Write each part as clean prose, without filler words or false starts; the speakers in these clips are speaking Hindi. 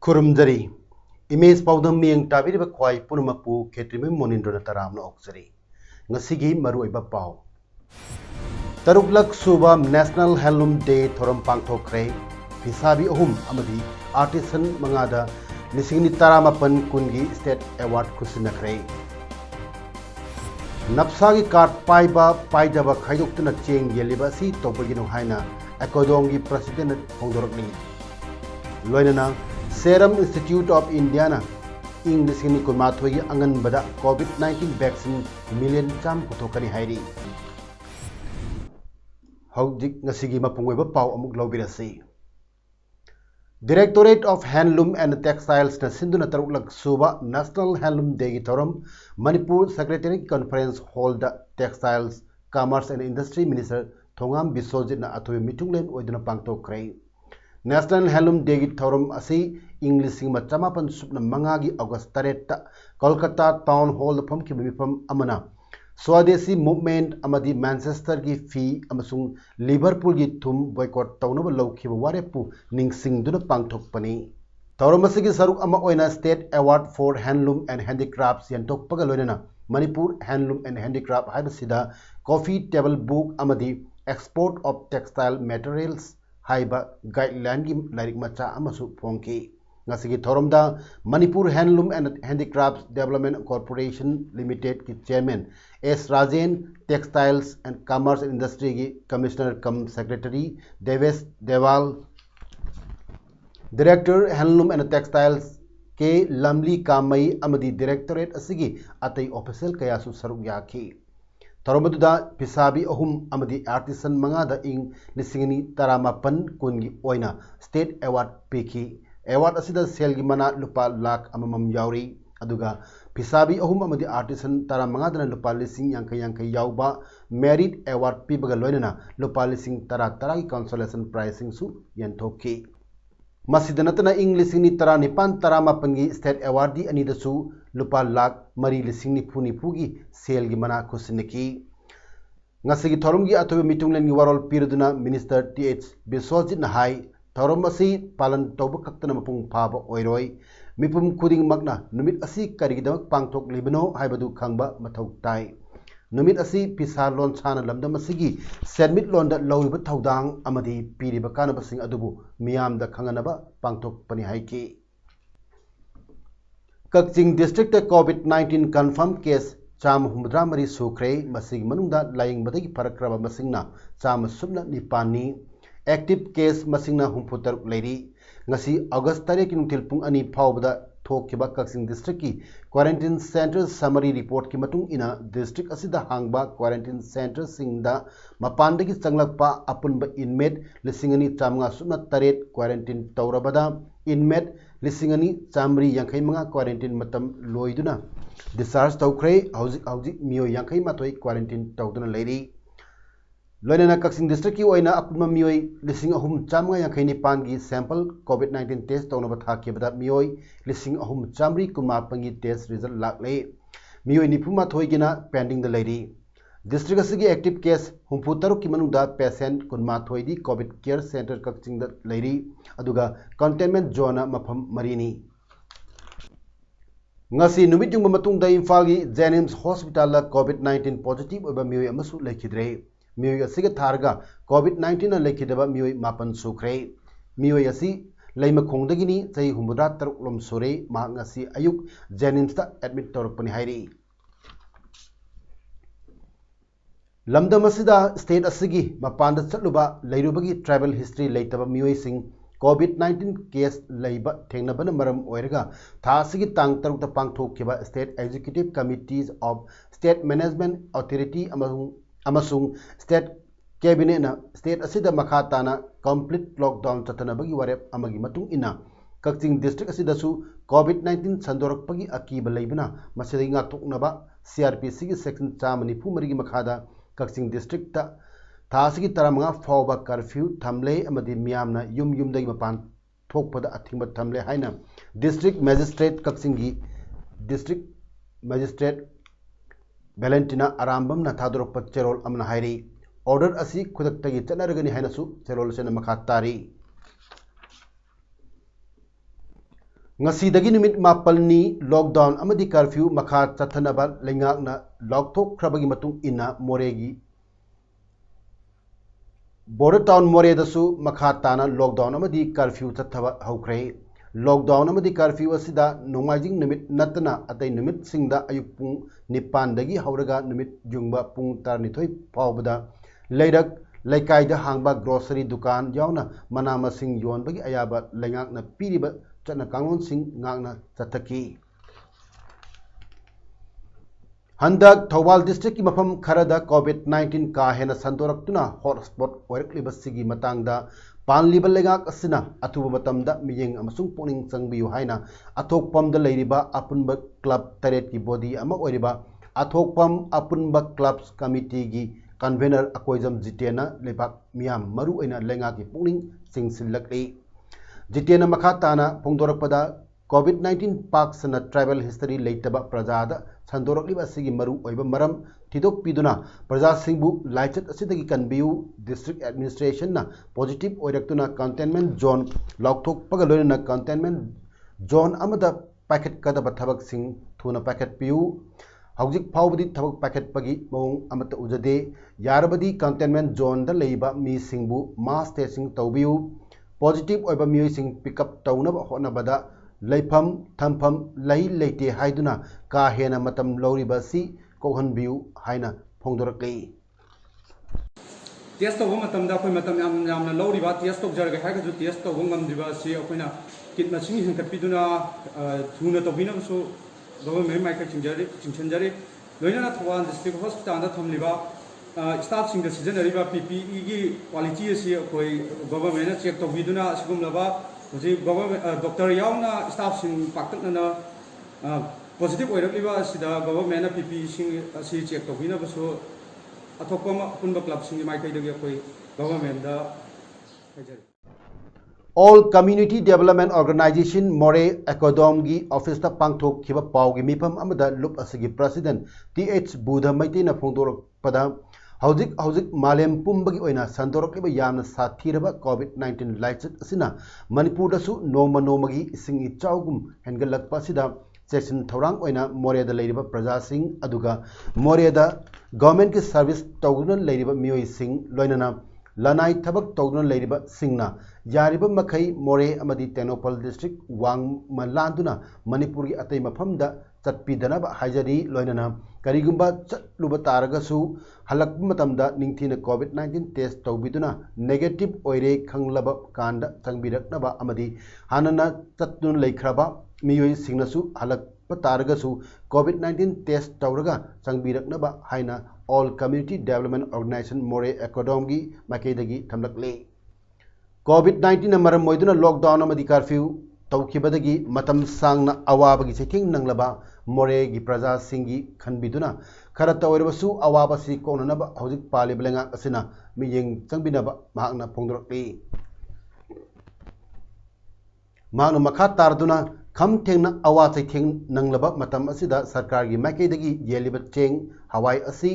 खुरुमजरी image पाउदम मियंग ताबिरिब ख्वाई पुनमपु खेत्रिमे मोनिंद्रना तरामना ओक्जरी ngasiगी maruiba paw taruklak suba national handloom day thoram pangthokre pisabi ahum amadi artisan mangada lisingni taramapan kungi state award kusinakre napsagi card paiba paidaba khaidoktuna cheng yeliba si tobagino haina akodongi president hongdorokni loinana Serum Institute of Indiana English ni kulmathoi angan bada COVID-19 vaccine million cham puthokani hairi hojik ngasigi mapungoi ba pau amuk lobirasi Directorate of Handloom and Textiles na sinduna taruklak suba National Handloom Day gi thoram Manipur Secretary Conference Hall da Textiles Commerce and Industry Minister Thongam Biswajit na athoy mitunglen oiduna pangtokrai National Handloom Day gi thoram asi English sing machamapan supna mangagi August 3 Kolkata Town Hall pham ki mifam amana Swadeshi movement amadi Manchester gi fee amasung Liverpool gi thum boycott tawnaba lawkhiba warepu ningsing duna pangthokpani Tauramasi gi saruk ama oina State Award for Handloom and Handicrafts yantokpaga loinana Manipur Handloom and Handicraft haibasida coffee table book amadi export of textile materials haiba guideline gi lairik macha amasu phongki ngasigi thoromda Manipur Handloom and Handicrafts Development Corporation Limited ki chairman S Rajen Textiles and Commerce and Industry ki commissioner cum secretary Devesh Dewal Director Handloom and Textiles ke Lamli Kamai amadi Directorate asigi atai official kayasu saruk yakhi Toromaduda pisabi ahum amadi artisan mangada ing lisingini taramapan kungi oina state award peki award asida selgi mana lupa lakh amamam yauri aduga pisabi ahum amadi artisan tara mangadana lupa lising yankai yauba merit award pibaga loinana lupa lising tara gi consolation pricing su yanthoki masidanatana ing lisingni tara nipan tara mapangi state award di anida su lupa lakh mari lisingni puni selgi mana kusiniki ngasigi thorumgi athobe mitunglen gi warol pirduna minister TH Biswajit na hai Thorom asi palan toba kaktana mapung phaba oiroi mipum khuding magna numit asi karigidamak pangthok libano haibadu khangba mathau tai numit asi pisa lon chana lamdam asigi senmit londa lowiba thaudang amadi piriba kanabasing adubu miyamda khanganaba pangthok pani haiki Kakching district COVID-19 confirmed case cham humdra mari sukre masig manungda laying badagi parakraba masingna cham subna nipani active case masingna humputar lairi ngasi August 3 ki nutil pung ani phawbada thokkiba Kakching district ki quarantine center summary report ki matung ina district asida hangba quarantine center singda mapandagi changlakpa apunba inmate lisingani chamnga suna taret quarantine tawrabada inmate lisingani chamri yankai manga quarantine matam loiduna discharge tawkhre hauzik miyo yankai matoi quarantine tawduna lairi Loinana Kakching district ki oina apuma miyoi lising ahum chamnga yankai nipan gi sample COVID-19 test tawnaba thakibada miyoi lising ahum chamri kumapangi test result lakle miyoi nipuma thoigina pending the lady district asigi active case humpu taruk ki manungda patient kunma thoidi COVID care center Kakching da lady aduga containment zone mafam marini ngasi numit jungba matungda Imphal gi Jennings Hospital la COVID-19 positive oba miyoi amasu lekhidre miyoi asiga tharga COVID-19 na lekhidaba miyoi mapan sukre miyoi asi leima khongdagini chai humudra taruk lom sore ma ngasi ayuk Jennings ta admit torpani hairi lamdam asida state asigi mapanda chatluba leirubagi travel history leitaba miyoi sing COVID-19 case leiba thengnabana maram oiraga tha asigi tang taruk ta pangthokkiba state executive committees of state management authority amasung state cabinet na state asida makha tana complete lockdown chatanabagi warep amagi matung ina Kakching district असिदसु कोविड-19 संदोरकपगी अकीब लेबना मसिदगी ngaktoknaba CRPC की सेक्शन 494 की मखादा कक्चिंग डिस्ट्रिक्ट थासगी तरामंगा फाउबा कर्फ्यू थमले अमदि मियामना युम युमदगी मपान थोकपदा अथिंग थमले हाइना डिस्ट्रिक्ट मजिस्ट्रेट कक्चिंग की डिस्ट्रिक्ट मजिस्ट्रेट वेलेंटिना आरामबम ना थादोरप चेरोल अमना हाइरी ऑर्डर असी खुदक्तगी चनरगनी हाइनसु चेरोल सेना मखा तारी ngasi numit mapalni lockdown amadi curfew makha chathanaba lengakna lokthokhrabagi matung ina moregi border town more dasu makha tana lockdown amadi curfew chathaba haukhre lockdown amadi curfew asida nomaijing numit natna atai numit singda ayuk pung nipan dagi hauraga numit jungba pung tarnithoi phawbada leirak laikai da hangba grocery dukan yauna mana masing yonbagi ayaba lengakna piriba चना कांगोन सिंह ngakna चतकी हंदक थौबाल डिस्ट्रिक्ट की मफम खरदा कोविड-19 का हेना संदोरक्तुना हॉटस्पॉट ओरक्लिबसिगी मतंगदा पानलिबल लेगाक असना अथुब मतमदा मियेंग अमसुंग पोनिंग संगबियु हाइना अथोकपमदा लेरिबा अपुनब क्लब तरेट की बॉडी अमा ओरिबा अथोकपम अपुनब क्लब्स कमिटी की कन्वेनर अकोइजम जितेना लेबाक मियाम मरु ओइना लेंगा की पोनिंग सिंगसिलकली जितेना मखा ताना फोंदोरकपदा कोविड-19 पाक्सना ट्राइबल हिस्ट्री लेटबा प्रजादा संदोरकलिबा असिगी मरु ओइबा मरम थिदोक पिदुना प्रजा सिंबु लाइचत असिदगी कन्बियु डिस्ट्रिक्ट एडमिनिस्ट्रेशन ना पॉजिटिव ओइरक्तुना कंटेनमेंट जोन लौथोकपगा लोइना कंटेनमेंट जोन अमदा पैकेट कदबा थबक सिंग थुना पैकेट पियु हौजिक फावबदी थबक पैकेट पगी मौंग अमत उजदे यारबदी कंटेनमेंट जोन दा लेइबा मी सिंबु मास टेस्टिंग तौबियु पॉजिटिव ओइबा मियोइसिंग पिकअप तौनब होनबदा लेफम थमफम लई लेते हाइदुना का हेना मतम लौरिबसी कोहनबियु हाइना फोंदोरकले टेस्ट तौब मतमदा अखोय मतम यामना लौरिबा टेस्ट तौजरगे हाइगजु टेस्ट तौब ngamdiba si अखोयना किट मसिंग हेंकटपिदुना थुना तौबिनबसु गवर्नमेंट माइका चिंचनजरी लोइना थवा डिस्ट्रिक्ट हॉस्पिटल दा थमलिबा स्टाफ सिंग सिजनरीबा PPE की क्वालिटी असी अखोय गवर्नमेंट चेक तौबिदुना सिगुमलबा हुजी गवर्नमेंट डॉक्टर यावना स्टाफ सिंग पाक्तकना पॉजिटिव ओइरक्लिबा असिदा गवर्नमेंट PPE सिंग असी चेक तौबिनबसु अथोकम अपुनबा क्लब सिंग माइकैदगी अखोय गवर्नमेंट दा हाइजरी All Community Development Organization More Ekodom की ऑफिस ता पांगथोक खिबा पावगी मिफम अमदा लुप असगी प्रेसिडेंट TH बुधा मैतेना फोंदोरकपदा हौजिक मालेम पुंबगी ओइना संदोरकलिबा यामना साथीरबा कोविड-19 लाइचत असिना मणिपुरदसु नोमगी इसिंग इचाउगुम हेंगलकपासिदा सेक्शन थौरांग ओइना मोरेदा लेरिबा प्रजासिंग अदुगा मोरेदा गवर्नमेंट की सर्विस तौगुना लेरिबा मियोइसिंग लोइनाना लनाई थबक तौदुना लेरिबा सिंगना यारिबा मखई मोरे अमदी टेक्नोपल डिस्ट्रिक्ट वांग मलांदुना मणिपुर की अतई मफमदा चटपीदनबा हाइजरी लोइनाना करिगुंबा चटलुबा तारगसु हलक मतमदा निंगथिना कोविड-19 टेस्ट तौबिदुना नेगेटिव ओइरे खंगलबा कांदा चंगबिरकनबा अमदी हानना चटनुन लेखरबा मियोइ सिंगनसु हलक तारगसु कोविड-19 टेस्ट तौरगा चंगबिरकनबा हाइना all community development organization Moreh Ekodom की माइकेदगी थमलकले कोविड-19 मरम मोइदुना लॉकडाउन अमदी कर्फ्यू तौखिबदगी मतम सांगना अवाबगी चेथिंग नंगलबा मोरे की प्रजा सिंगी खनबिदुना खरत ओइरबसु अवाबसी कोननबा हौजिक पालिबलेंगा असिना मियेंग चंगबिनबा महागना फोंदोरकले महागना मखा तारदुना खम थेंगना अवा चैथेंग नंगलबा मतम असिदा सरकार की माइकेदगी येलिबा चेंग हवाई असी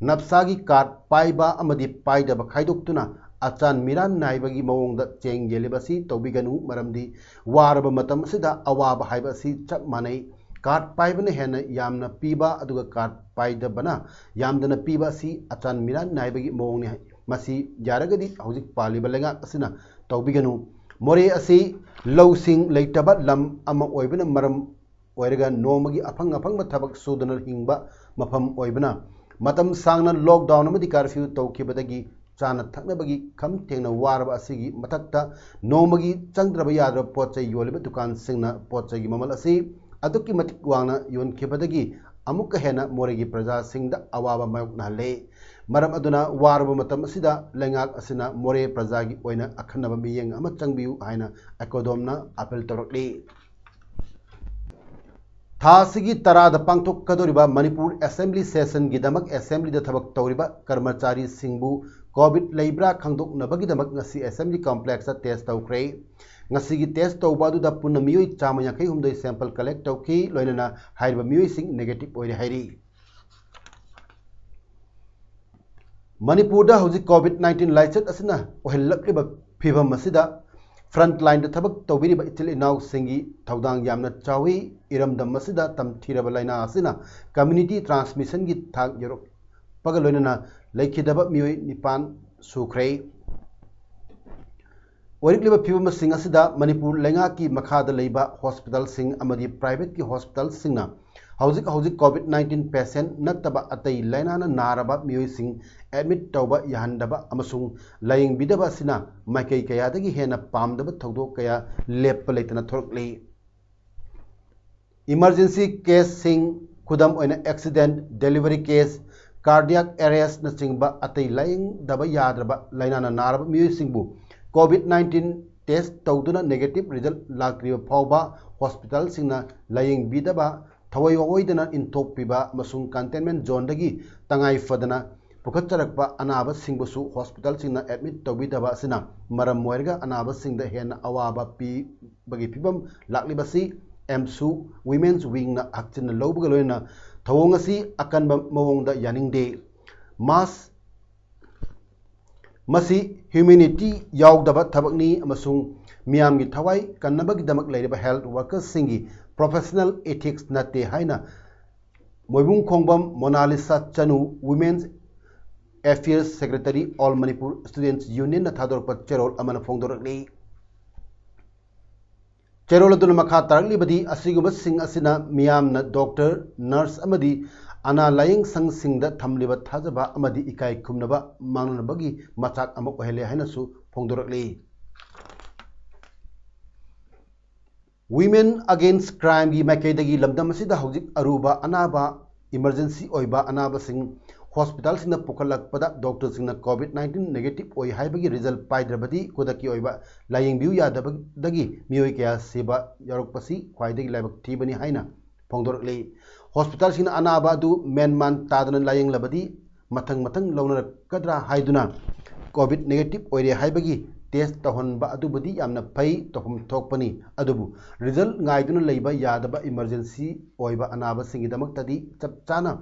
नप्सागी कार्ड पाइबा अमदी पाइदबा खाइदोक्तुना अचान मिरान नाइबगी मवोंगदा चेंग येलिबसी तौबिगनु मरमदी वारबा मतम असिदा अवाबा हाइबसी चप मानै कार्ड पाइबना हेना यामना पीबा अदुगा कार्ड पाइदबना यामदना पीबा असी अचान मिरान नाइबगी मवोंगने मसी यारगदी हौजिक पालिबा लेंगा असिना तौबिगनु मोरे असी लौसिंग लेटबा लम अमा ओइबना मरम ओइरगा नोमगी अफंग अफंग थबक सुदना हिंगबा मफम ओइबना मतम सांगना लॉकडाउन अमदी कर्फ्यू तौखिबदगी चाना थकनबगी खम थेंगना वारबा असिगी मथक्ता नोमगी चंद्रबा यादर पोचै योलिबा दुकान सिंगना पोचैगी ममल असी अदुकी मतिक वांगना योनखिबदगी अमुक हेना मोरेगी प्रजा सिंगदा अवाबा मायोकनाले मरम अदुना वारब मतम असिदा लेंगाक असिना मोरे प्रजागी ओइना अखनब मियेंग अमा चंगबियु हाइना एकोदोमना अपील तौरकली थासिगी तराद पांथोकदोरिबा मणिपुर असेंबली सेशन गिदमक असेंबली द थबक तौरिबा कर्मचारी सिंबु कोविड लेब्रा खंगदोकनबगिदमक ngasi असेंबली कॉम्प्लेक्स टेस्ट तौख्रे ngasi टेस्ट तौबादुदा पुन मियोय चामा याखै हुमदै सैंपल कलेक्ट तौखि लोइनना हाइरबा मियोय सिंग नेगेटिव ओइरे हाइरी मणिपुर हौजिक कोविड-19 लाइचत असना ओहलक्लिबा फिबम असिदा फ्रंट लाइन थबक तौबिरिबा इचिल इनाउ सिंगी थौदांग यामना चावी इरमदम असिदा तमथिरबा लाइना असिना कम्युनिटी ट्रांसमिशन की थाक यरो पगलोइनना लेखिदबा मियोय निपान सुख्रे ओरिकलिबा फिबम सिंग असिदा मणिपुर लेंगा की मखादा लेबा हॉस्पिटल सिंग अमदी प्राइवेट की हॉस्पिटल सिंगना हौजिक कोविड-19 पेशेंट नत्तबा अतै लाइनाना नारबा मियोय सिंग एडमिट तौबा याहंदबा अमसुंग लाइंग बिदबा सिना माइकई कयादगी हेना पामदबा थौदो कया लेप लेतना थोरकली इमरजेंसी केस सिंग खुदम ओइना accident delivery case cardiac arrest न चिंगबा अतै लाइंग दबा याद्रबा लाइनाना नारबा मियोय सिंगबु कोविड-19 टेस्ट तौदुना नेगेटिव रिजल्ट लाक्रिबा फावबा हॉस्पिटल सिंगना लाइंग बिदबा थवई वोइदना इंथोपिबा मसुंग कंटेनमेंट जोन दगी तंगाई फदना पुखचरकबा अनाबा सिंगबसु हॉस्पिटल सिंगना एडमिट तौबिदबा सिना मरम मोइरगा अनाबा सिंगदा हेन अवाबा पी बगी फिबम लाक्लिबसी एमसु वुमेन्स विंग ना हक्चिन लौबगा लोइना थवोंगसी अकनबा मवोंगदा यानिंगदे मास मसी ह्यूमैनिटी यावदबा थबकनी अमसुंग मियामगी थवाई कन्नबगी दमक लेरिबा हेल्थ वर्कर्स सिंगी प्रोफेशनल एथिक्स नते हाइना Moibung Khongbam Monalisa Chanu women's affairs secretary all Manipur students union न थादोरप चेरोल अमन फोंदोरकली चेरोल अदुन मखा तारकलिबदी असिगुब सिंग असिना मियामना डॉक्टर नर्स अमदी अना लाइंग संग सिंगदा थमलिबा थाजबा अमदी इकाई खुमनबा मांगनबगी मचाक अमक ओहेले हाइनसु फोंदोरकली वुमेन अगेंस्ट क्राइम की माइकैदगी लमदम असिदा हौजिक अरुबा अनाबा इमरजेंसी ओइबा अनाबा सिंग हॉस्पिटल सिंगना पुखलकपदा डॉक्टर सिंगना कोविड-19 नेगेटिव ओइ हाइबगी रिजल्ट पाइद्रबदी खुदकी ओइबा लाइंगबिउ यादबदगी मियोय कया सेबा यरकपसी ख्वाइदगी लाइबक थीबनी हाइना फोंदोरकली हॉस्पिटल सिंगना अनाबा दु मेनमान तादना लाइंग लबदी मथंग लौनरकद्रा हाइदुना कोविड नेगेटिव ओइरे हाइबगी टेस्ट तहनबा अदुबदी यामना फै तहम थोकपनी अदुबु रिजल्ट गाइदुना लेबा यादबा इमरजेंसी ओइबा अनाबा सिंगिदमक्तदी चप चाना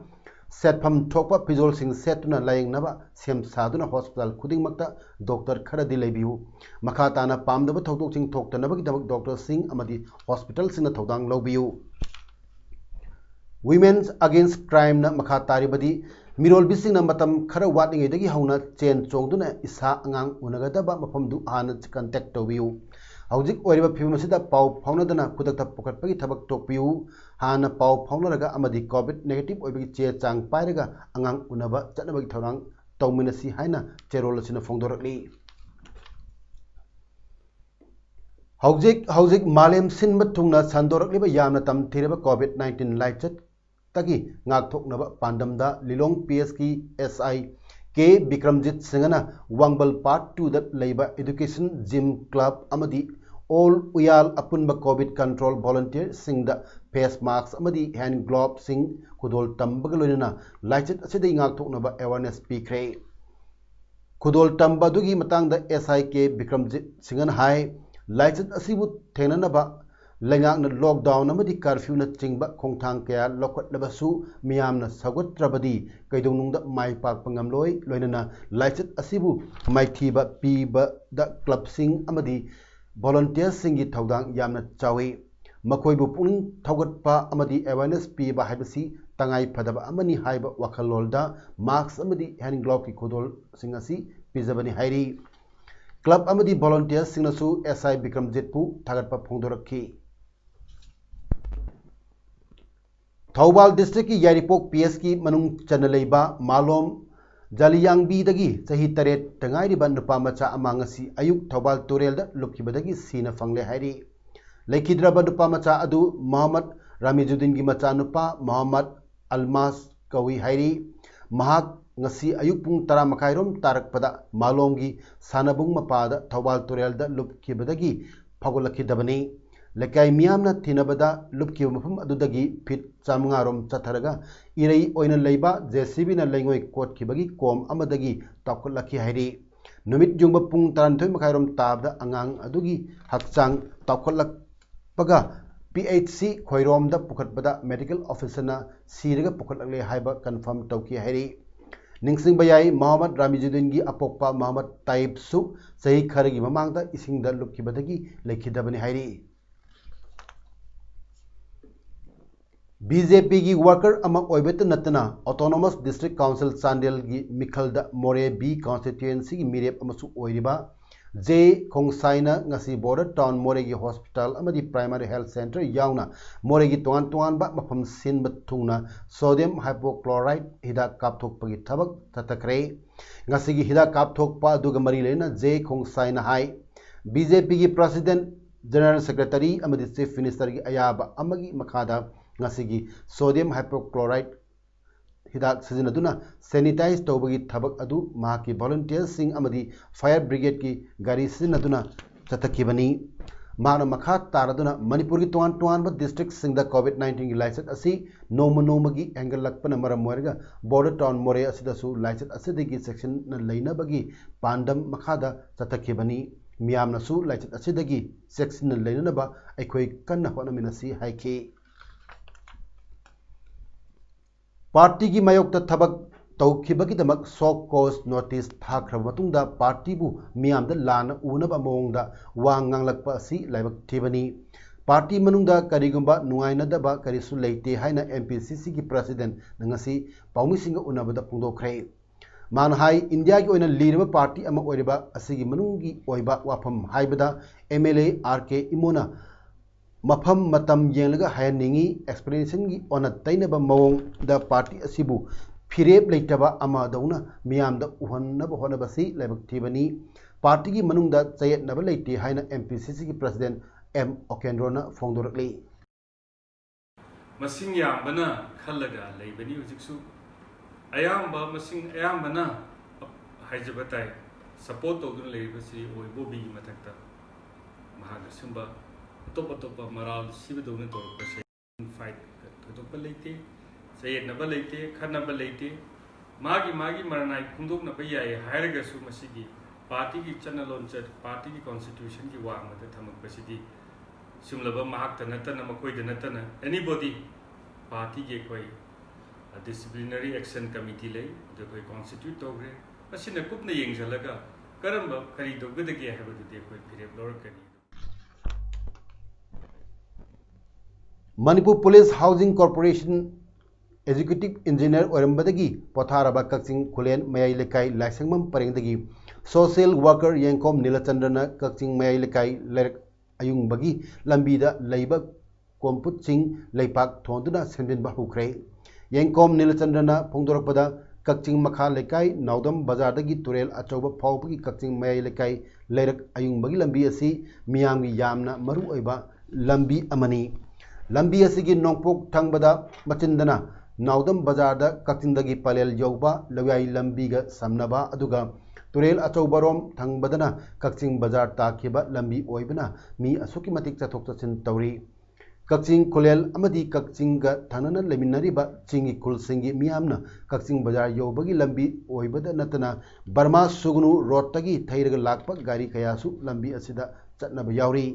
सेटफम थोकपा फिजोल सिंग सेटुना लायंगनबा सेम सादुना हॉस्पिटल खुदिंगमक्ता डॉक्टर खरदी लेबियु मखा ताना पामदबा थौदोक सिंग थोकतनबगिदमक डॉक्टर सिंग अमदी हॉस्पिटल सिंगना थौदांग लौबियु वुमेन्स अगेंस्ट क्राइम न मखा तारिबदी मिरोल बिसिंग न मतम खर वाटलिंगैदगी हौना चेन चोंगदुना इसा अंगांग उनगदबा मफमदु हाना कांटेक्ट तौबियु हौजिक ओइरिबा फिबमसिदा पाउ फाउनदना खुदकता पुखटपगी थबक तोकपियु हाना पाउ फाउनरगा अमदी कोविड नेगेटिव ओइबगी चे चांग पाइरगा अंगांग उनबा चनबगी थौरांग तौमिनसी हाइना चेरोल सिना फोंदोरकली हौजिक मालेम सिनबा थुंगना संदोरकलिबा यामना तमथिरबा कोविड-19 लाइचत तगी ngaktoknaba pandamda Lilong PS की SI के विक्रमजीत सिंगना वांगबल पार्ट 2 दा लेबा एजुकेशन जिम क्लब अमदी ऑल उयाल अपुनबा कोविड कंट्रोल वॉलंटियर सिंगदा फेस मास्क अमदी हैंड ग्लोव सिंग खुदोल तंबग लोइना लाइचत असिदै ngaktoknaba अवेयरनेस पीख्रे खुदोल तंबदुगी मतंगदा SI के विक्रमजीत सिंगन हाई लाइचत असिबु थेननबा लेंगांगना लॉकडाउन अमदी कर्फ्यू न चिंगबा खोंथांग कया लौखटलबसु मियामना सगोत्रबदी कैदोंनुंगदा माइ पाक पंगमलोय लोइनना लाइचत असिबु माइथीबा पीबा द क्लब सिंग अमदी वॉलंटियर सिंगी थौदांग यामना चावे मखोइबु पुनिंग थौगटपा अमदी अवेयरनेस पीबा हाइबसी तंगाई फदबा अमनी हाइबा वखलोलदा मास्क अमदी हैंड ग्लोव की खुदोल सिंग असि पिजबनी हाइरी क्लब अमदी वॉलंटियर सिंगनसु SI विक्रमजीतपु थागटपा फोंदोरखी थौबाल डिस्ट्रिक्ट की यारिपोक PS की मनुंग चनलेबा मालोम जालियांगबीदगी चही तरेट तंगाइरिबा नुपा मचा अमांगसी अयुक थौबाल तोरेलदा लुखिबदगी सीना फंगले हाइरी लेखिद्रबा नुपा मचा अदु मोहम्मद रामीजुद्दीन की मचा नुपा मोहम्मद अलमास कवी हाइरी महाक ngasi ayuk pung 10 makairom tarakpada malomgi sanabung mapada thawal turelda lupkibadagi phagolakidabani lekai miyamna thinabada lupkiba mafam adudagi fit 500rom chatharaga irei oina leiba JCB na leingoi kotkibagi kom amadagi tawkolaki hairi numit jungba pung 12 makairom tabda angang adugi hakchang tawkolakpaga PHC khoiromda pukhatbada medical officer na siraga pukhatlakle haiba confirm tawki hairi ningsing bayai Mohammed Ramizuddin gi apokpa Mohammed Taib su sahi kharagi mamangda isingda lupkibadagi lekhidabani hairi BJP की वर्कर अमक ओइबेत नतना ऑटोनोमस डिस्ट्रिक्ट काउंसिल चांदेल की मिखलदा मोरे बी कॉन्स्टिट्यूएंसी की मिरेप अमसु ओइरिबा जे खोंसाइना ngasi border town मोरे की हॉस्पिटल अमदी प्राइमरी हेल्थ सेंटर यावना मोरे की तोंगान तोंगान बा मफम सिनब थुंगना सोडियम हाइपोक्लोराइड हिदा कापथोकपगी थबक ततकरे ngasi की हिदा कापथोकपा दुगा मरी लेना जे खोंसाइना हाई BJP की प्रेसिडेंट जनरल सेक्रेटरी अमदी चीफ मिनिस्टर की अयाबा अमगी मखादा ngasi sodium hypochlorite hidak sizinaduna sanitize tawbagi thabak adu mahaki volunteers sing amadi fire brigade ki gari sizinaduna chatakibani mana makha taraduna manipur ki tuan ba district singda covid-19 ki license asi noma gi angle lakpana maram moirga border town more asida su license asidagi section na leina bagi pandam makha da chatakibani miyamna su license asidagi section na leina ba aikoi kanna honaminasi haiki party की मायोक थबक तौखिबगिदमक सॉक कोस नोटिस थाख्रब मतुंगदा पार्टी बु मियामदा लान उनब अमोंगदा वांग nganglakpa asi laibak thibani party मनुंगदा करिगुंबा नुंगाइनदबा करिसु लेते हाइना MPCC की प्रेसिडेंट नंगसी पाउमिसिंग उनबदा पुंदोखरे मानहाई इंडिया की ओइना लीरबा पार्टी अमा ओइरबा असिगी मनुंगी ओइबा वाफम हाइबदा MLA RK इमोना मफम मतम येंलगा हायनिंगी एक्सप्लेनेशन की ओना तैनबा मवोंग द पार्टी असिबु फिरेब लेटबा अमा दौना मियाम द उहन्नब होनबसी लेबक थिबनी पार्टी की मनुंग द चयतनब लेते हाइना MPCC की प्रेसिडेंट M ओकेंड्रोना फोंदोरकली मसिंग यामबना खल्लगा लेबनी हुजिकसु अयामबा मसिंग अयामबना हाइजबताय सपोर्ट तौदुन लेबसी ओइबोबी मथक्ता महागसुंबा अतोप मराल सिबदौन तौरपसे फाइट थोदोप लेते सयेनब लेते खनब लेते मागी मरनाई खुंदोकनब याय हायरगसु मसिगी पार्टी की चनलोंचर पार्टी की कॉन्स्टिट्यूशन की वांगद थमकपसिदी सिमलब महाक नतन मकोइद नतन एनीबॉडी पार्टी के कोई डिसिप्लिनरी एक्शन कमिटी ले जो कोई कॉन्स्टिट्यूट तौग्रे मसिन कुपन येंगजलगा करम करी दोगदगे हैबदुदे कोई फिरेब लौरकनी Manipur police housing corporation executive engineer ओरंबदगी पोथारबा कक्चिंग खुलेन मयाई लेकाई लाइसेंगमम परेंगदगी सोशल वर्कर येंकोम नीलचंद्रना कक्चिंग मयाई लेकाई लेरक अयुंगबगी लंबीदा लैबा कोमपुचिंग लैपाक थोंदुना सेंदिनबा हुख्रे येंकोम नीलचंद्रना फोंदोरपदा कक्चिंग मखा लेकाई नाउदम बाजारदगी तुरेल अचौबा फाउबगी कक्चिंग मयाई लेकाई लेरक अयुंगबगी लंबी असि मियामगी यामना मरु ओइबा लंबी अमनी लंबी असिगी नोंपोक थंगबदा मचिंदना नाउदम बाजार कक्चिंदगी पलेल यौबा लवाई लंबीगा समनबा अदुगा तुरेल अचौबरोम थंगबदना कक्चिंग बाजार ताखिबा लंबी ओइबना मी असुकी मतिक चथोक चचिन तौरी कक्चिंग खुलेल अमदी कक्चिंगा थनना लेमिनरिबा चिंगी खुलसिंगी मियामना कक्चिंग बाजार यौबगी लंबी ओइबदा नतना बर्मा सुगनु रोडतगी थैरगा लाकपा गाड़ी कयासु लंबी असिदा चटनबा यावरी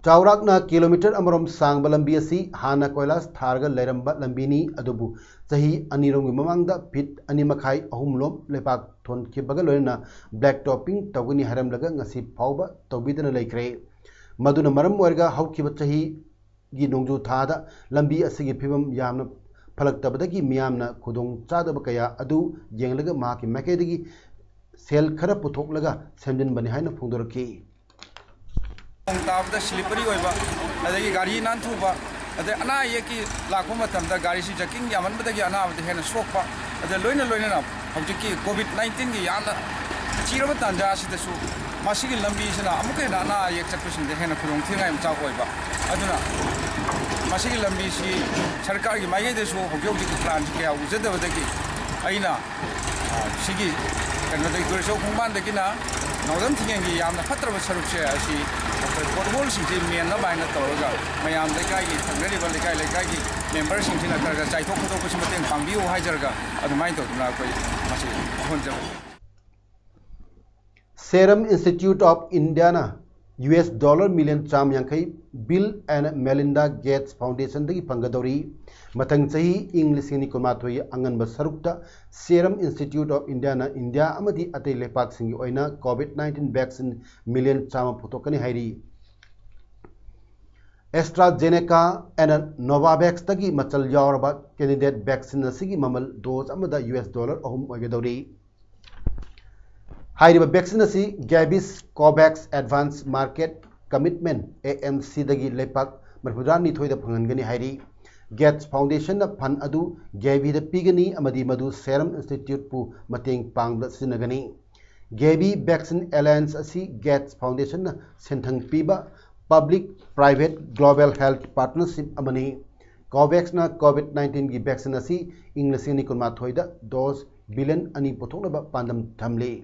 चाउराकना किलोमीटर अमरोम सांग लंबी असी हाना कोयलास थारगा लेरंबा लंबीनी अदुबु सही अनिरोंगी ममांगदा फिट अनि मखाई अहुमलोम लेपाक थोनखिबगा लोयना ब्लैक टॉपिंग तौगनी हरमलगा ngasi फाउबा तौबिदना लेख्रे मदुना मरम ओरगा हौखिबा सही गी नोंजु थादा लंबी असिगी फिबम यामना फलक्तबदगी मियामना खुदोंग चादब कया अदु येंगलगा माकी मैकेदगी सेल खरा पुथोकलगा सेंजन बनि हाइना फोंदोरकी ताबदा स्लिपरी होइबा अदगी गाड़ी नानथुबा अदे अना येकी लाखो मतमदा गाड़ी सि जकिंग यामनबदगी अनाबदे हेना सोकपा अदे लोइना हौजिकी कोविड-19 की याना चीरब तांजा सिदसु मासिगी लंबीसिना अमुक हेना अना अयेक चटपसिंदे हेना खुदों थिंगाय मचा ओइबा अदुना मासिगी लंबीसी सरकार की माइगेदसु होग्योगी प्लान कया उजदबदगी अइना सिगी कनदगी गुरसो खुंबानदगिना नौदम थिंगेंगी यामना फत्रब सरुपसे असि फुटबॉल सिंसे मेन बायना तौरगा मयाम लेकाई थंगरिबा लेकाई मेंबर सिंसिना करगा चाइथोक खतोक सिमतें पांबियो हाइजरगा अदुमाइ तौदुना कोई मासि होनजब Serum Institute of India na $1 million cham yankai Bill and Melinda Gates Foundation dagi pangadori matang sahi English ni komatoi angan basarukta Serum Institute of India na India amadi atei lepak singi oina COVID-19 vaccine million cham photokani hairi AstraZeneca and Novavax dagi machal yawraba candidate vaccine asigi mamal dose amada $1 ahum oigadori हाइरिबा वैक्सीन असी गैबिस COVAX advance market commitment AMC दगी लेपाक मरफुदानी थोइदा फंगनगनी हाइरी गेट्स फाउंडेशन न फंड अदु गैबी द पिगनी अमदी मदु सेरम इंस्टीट्यूट पु मतेंग पांगद सिनगनी गैबी वैक्सीन अलायंस असी गेट्स फाउंडेशन न सेंथंग पीबा public private global health partnership अमनी कोवैक्स न कोविड-19 की वैक्सीन असी इंग्लिश नि कुनमा थोइदा डोज बिलियन अनि पोथोनबा पांदम थमले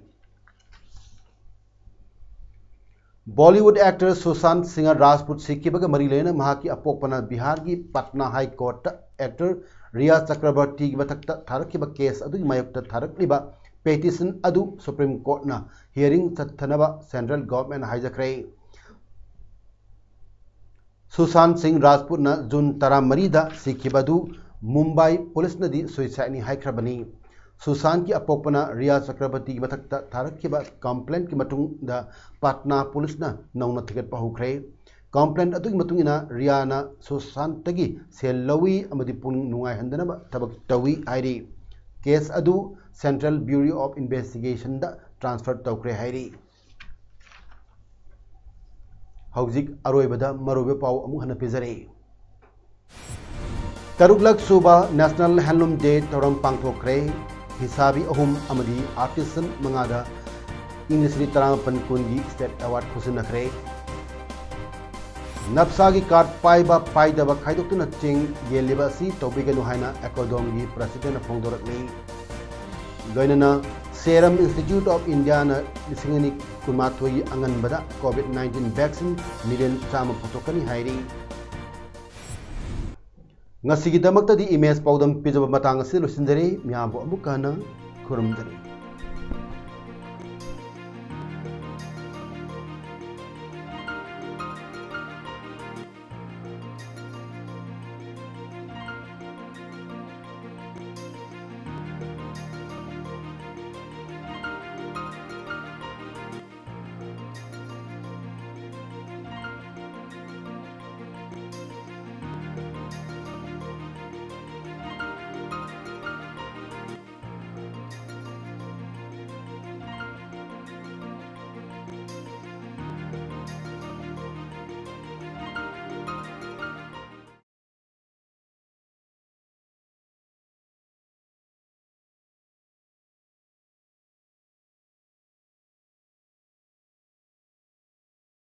बॉलीवुड एक्टर सुशांत सिंह राजपूत सिक्किबग मरी लेना महाकी अपोकपना बिहार की Patna high court actor Rhea Chakraborty की मथक्त थारकिबा केस अदुगी मायक्ता थारकलिबा पेटिशन अदु सुप्रीम कोर्ट ना हियरिंग चथनबा सेंट्रल गवर्नमेंट हाइजक्रे सुशांत सिंह राजपूत ना जून 13 दा सिक्किबदु मुंबई पुलिस नदी सुइसाइड नि हाइख्रबनी सुशांत की अपोकपना रिया चक्रवर्ती की मथक्ता थारकिबा कंप्लेंट की मतुंग दा पटना पुलिस ना नौना थिगत पाहुख्रे कंप्लेंट अदुगी मतुंगिना रिया ना सुशांत तगी सेल लवी अमदी पुंग नुंगाई हंदनबा थबक तवी आइरी केस अदु सेंट्रल ब्यूरो ऑफ इन्वेस्टिगेशन दा ट्रांसफर तौख्रे हाइरी हौजिक अरोइबदा मरोबे पाउ अमु हन पिजरे तरुगलक सुबा नेशनल हैंडलूम डे तौरम पांगथोख्रे हिसाबी अहुम अमदी आर्टिसन मंगादा इंग्लिश तरापन कुंगी स्टेट अवार्ड खुसनखरे नब्सा की कार्ड पाइबा पाइदबा खाइदोक्तुना चिंग येलिबासी तौबिगनु हाइना एकोडोम की प्रेसिडेंट फोंदोरकनी लोइनना सेरम इंस्टीट्यूट ऑफ इंडिया ना लिसिंगनी कुमाथोई अंगनबदा कोविड-19 वैक्सीन मिलियन चाम फोटोकनी हाइरी ngasi gi damak tadi image paudam pijaba matang asi lusinjari miabo amukana khurumjari